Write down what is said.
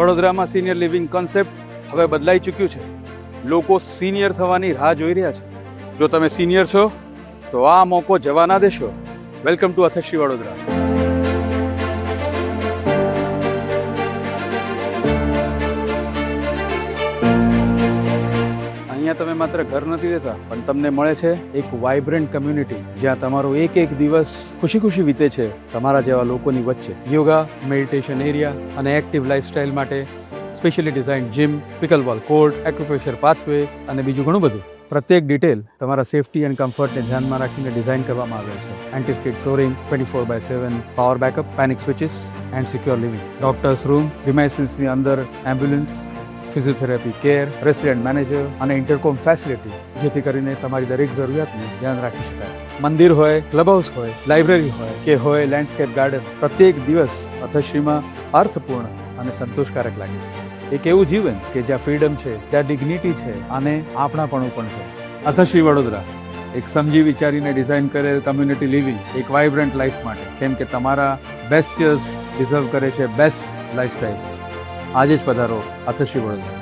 વડોદરામાં senior living concept હવે બદલાઈ ચૂક્યું છે. લોકો સિનિયર થવાની રાહ જોઈ રહ્યા છે. જો તમે સિનિયર છો તો આ મોકો જવા ના દેશો. Welcome to Athashri Vadodara. અહીંયા તમે માત્ર ઘર નથી રહેતા, પણ તમને મળે છે એક વાઇબ્રન્ટ કમ્યુનિટી, જ્યાં તમારો એક દિવસ ખુશી ખુશી વીતે છે તમારા જેવા લોકોની વચ્ચે. યોગા, મેડિટેશન એરિયા અને એક્ટિવ લાઇફસ્ટાઇલ માટે specially design gym, pickleball court, acupressure pathway અને બીજું ઘણું બધું. પ્રત્યેક ડિટેલ તમારા સેફટી અને કમ્ફર્ટને ધ્યાનમાં રાખીને ડિઝાઇન કરવામાં આવે છે. Anti skid flooring, 24/7 power backup, panic switches and secure living, doctors room, પ્રિમાઇસીસની અંદર ambulance, physiotherapy care, resident manager અને ઇન્ટરકોમ ફેસિલિટી, જેથી કરીને તમારી દરેક જરૂરિયાતનું ધ્યાન રાખી શકાય. મંદિર હોય, ક્લબ હાઉસ હોય, લાઇબ્રેરી હોય કે હોય લેન્ડસ્કેપ ગાર્ડન, પ્રત્યેક દિવસ અથશ્રીમાં અર્થપૂર્ણ અને સંતોષકારક લાગે છે. એક એવું જીવન કે જ્યાં ફ્રીડમ છે, ત્યાં ડિગ્નિટી છે અને આપણાપણું પણ છે. અથશ્રી વડોદરા એક સમજી વિચારીને ડિઝાઇન કરેલ કમ્યુનિટી લિવિંગ, એક વાઇબ્રન્ટ લાઈફ માટે, કેમ કે તમારા બેસ્ટ યર્સ ડિઝર્વ કરે છે બેસ્ટ લાઈફસ્ટાઈલ. આજે જ પધારો અથશ્રી વડોદરા.